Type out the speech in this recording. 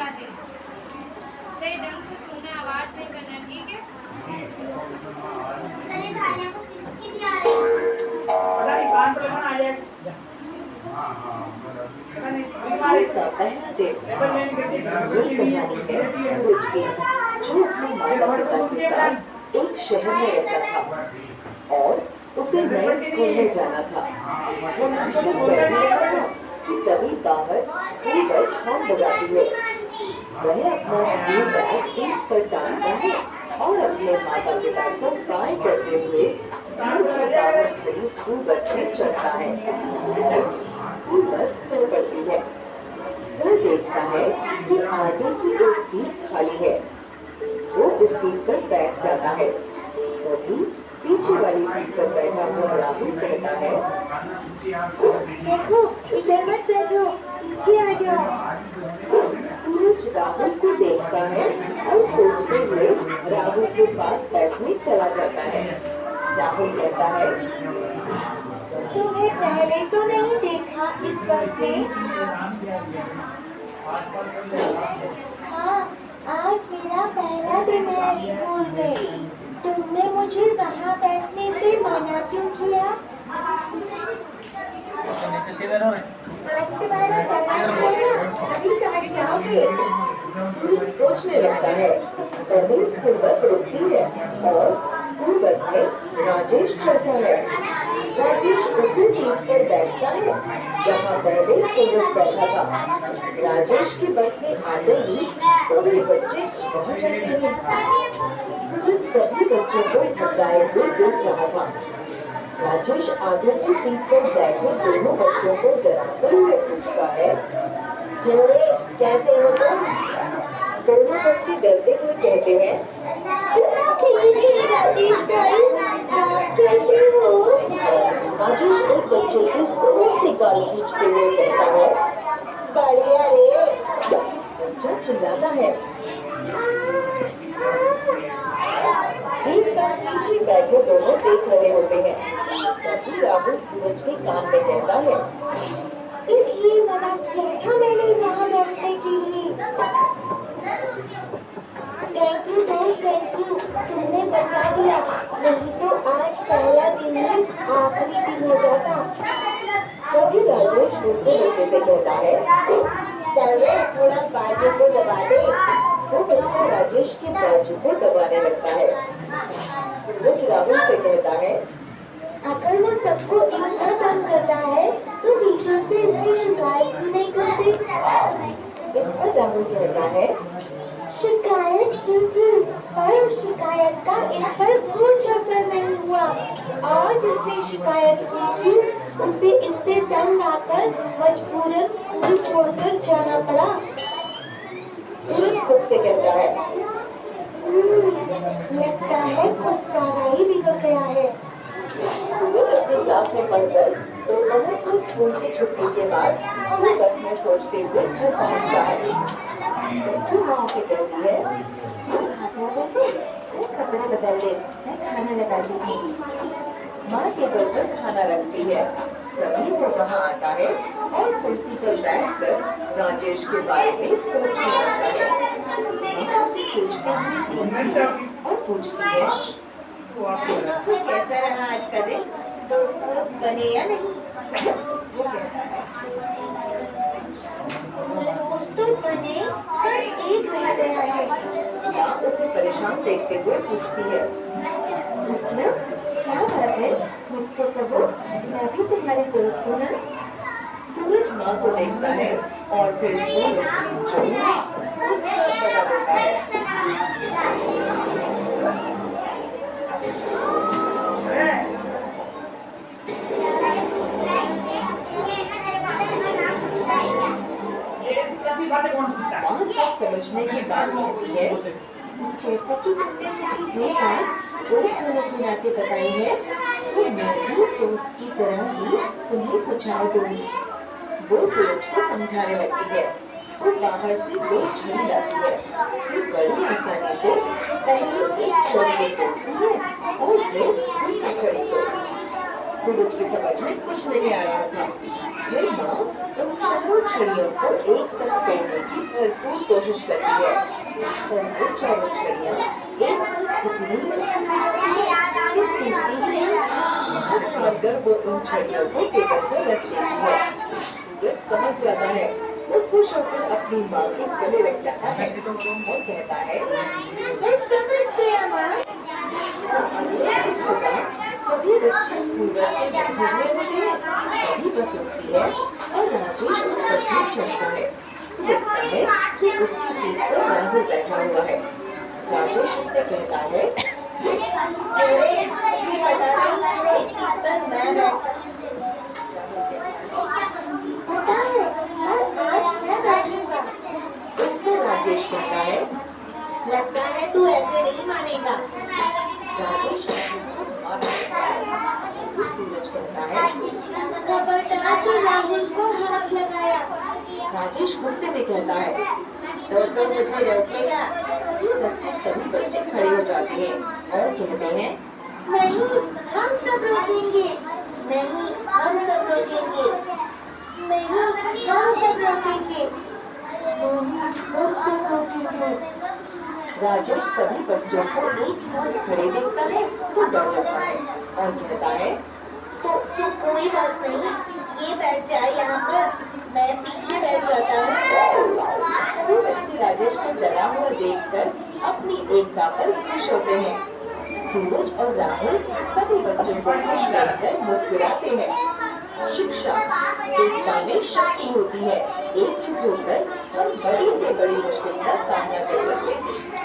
चिल्लाते सही ढंग से सुनना, आवाज नहीं करना, ठीक है? स्कूल का पहला दिन। ये कहानी है सूरज की, जो अपने माता पिता के साथ एक शहर में रहता था और उसे नए स्कूल में जाना था। वो नाश्ते में बैठा रहा था कि तभी बाहर स्कूल बस हॉर्न बजाती है। वह अपना स्कूल बैग सीट पर टांगता है और अपने माता पिता को बाय करते हुए भीड़ के बावजूद खड़ी स्कूल बस में चढ़ता है। स्कूल बस चल पड़ती है। वह देखता है कि आगे की एक सीट खाली है। वो उस सीट पर बैठ जाता है। तभी पीछे वाली सीट पर बैठा हुआ राहुल कहता है, देखो इधर मत बैठो, पीछे आ जाओ। सूरज राहुल को देखता है और सोचते हुए राहुल के पास बैठने चला जाता है। राहुल कहता है, तुम्हें पहले तो नहीं देखा इस बस में? हाँ, आज मेरा पहला दिन है स्कूल में। तुमने मुझे वहाँ बैठने से मना क्यों किया? आज तुम्हारा पहला दिन है ना, अभी समझ जाओगे। सूरज सोचने लगता है। तभी स्कूल बस रुकती है और स्कूल बस में राजेश चढ़ता है। राजेश उसी सीट पर बैठता है जहाँ पहले सूरज बैठा था। राजेश की बस में आते ही सभी बच्चे पहुँच जाते हैं। सूरज सभी बच्चों को घबराए हुए देख रहा था। राजेश आगे की सीट पर बैठे दोनों बच्चों को डराते हुए पूछता है, क्यों रे, कैसे हो तुम? दोनों बच्चे डरते हुए कहते हैं, ठीक है राजेश भाई, आप कैसे हो? राजेश एक बच्चे के जोर से गाल खींचते हुए कहता है, बढ़िया रे। बच्चा चिल्लाता है। ये सब पीछे बैठे दोनों देख रहे होते हैं। तभी राहुल सूरज के कान में कहता है, इसलिए मना किया था मैंने वहाँ बैठने के लिए। थैंक यू दोस्त, थैंक यू, तुमने बचा दिया, नहीं तो आज पहला दिन ही आखिरी दिन हो जाता। तभी राजेश दूसरे बच्चे से कहता है, चल रे थोड़ा बाजू को दबा दे। वो बच्चा राजेश के बाजू को दबाने लगता है। सूरज राहुल से कहता है, अगर वो सबको इतना तंग करता है तो टीचर से इसकी शिकायत क्यों नहीं करते? इस पर राहुल कहता है, शिकायत क्यों की? पर शिकायत का इस पर कुछ असर नहीं हुआ और जिसने शिकायत की थी उसे इससे तंग आकर मजबूरन स्कूल छोड़कर जाना पड़ा। सूरज खुद से कहता है, लगता है कुछ ज्यादा ही बिगड़ गया है। सूरज अपनी क्लास में पढ़कर दोपहर को स्कूल की छुट्टी के बाद स्कूल बस में सोचते हुए घर पहुंचता है। उसकी माँ उसे कहती है, चल कपड़े बदल ले, मैं खाना लगाती हूँ। माँ टेबल पर खाना रखती है। तभी वो वहाँ आता है और कुर्सी पर बैठकर राजेश के बारे में सोचने लगता है। माँ उसे सोचते हुए देखती है और पूछती है, कैसा रहा आज का दिन? दोस्त बने या नहीं? वो कहता है, दोस्त तो बने पर एक रह गया है। माँ उसे परेशान देखते हुए पूछती है, मतलब क्या बात है, मुझसे कहो, मैं भी तुम्हारी दोस्त हूँ ना? सूरज माँ को देखता है और फिर सूरज उसकी जो वो सब बता देता है। माँ सब समझने की बात कहती है, जैसा कि तुमने मुझे ये बात दोस्त होने के नाते बताई है, तो मैं भी दोस्त की तरह ही तुम्हें सुझाव दूंगी। वो सूरज को समझाने लगती है। वो बाहर से 2 छड़ी लाती है, फिर बड़ी आसानी से पहले एक छड़ी को तोड़ती है और फिर दूसरी छड़ी को। सूरज की समझ में कुछ नहीं आ रहा था। फिर माँ उन चारों चिड़ियों को एक साथ तोड़ने की भरपूर कोशिश करती है, पर वो चारों चिड़ियाँ एक साथ इतनी मजबूत हो जाती है कि टूटती ही नहीं। थक हारकर वो उन चिड़ियों को टेबल पर रख देती है। सूरज समझ जाता है, वो खुश होकर अपनी माँ के गले लग जाता है और कहता है, मैं समझ गया माँ। अगले दिन सुबह सभी बच्चे स्कूल बस में बैठे हुए होते हैं। तभी बस रुकती है और राजेश उस बस में चढ़ता है। देखता है कि उसकी सीट पर राहुल बैठा हुआ है। राजेश उससे कहता है, अरे तुझे पता नहीं इस सीट पर मैं बैठता पता है, और आज मैं बैठूंगा। उस पर राजेश कहता है, लगता है तू ऐसे नहीं मानेगा। राजेश सूरज कहता है, खबरदार जो राहुल को हाथ लगाया। राजेश गुस्से में कहता है, तो मुझे रोकेगा। बस में सभी बच्चे खड़े हो जाते हैं और कहते हैं, नहीं हम सब रोकेंगे, नहीं हम सब रोकेंगे, नहीं हम सब रोकेंगे, नहीं हम सब रोकेंगे। राजेश सभी बच्चों को एक साथ खड़े देखता है तो डर जाता है और कहता है, तो कोई बात नहीं, ये बैठ जाए यहाँ पर, मैं पीछे बैठ जाता हूँ। सभी बच्चे राजेश को डरा हुआ देखकर अपनी एकता पर खुश होते हैं। सूरज और राहुल सभी बच्चों को खुश देखकर मुस्कुराते हैं। शिक्षा एकता में शक्ति होती है। एकजुट होकर हम बड़ी से बड़ी मुश्किल का सामना कर सकते हैं।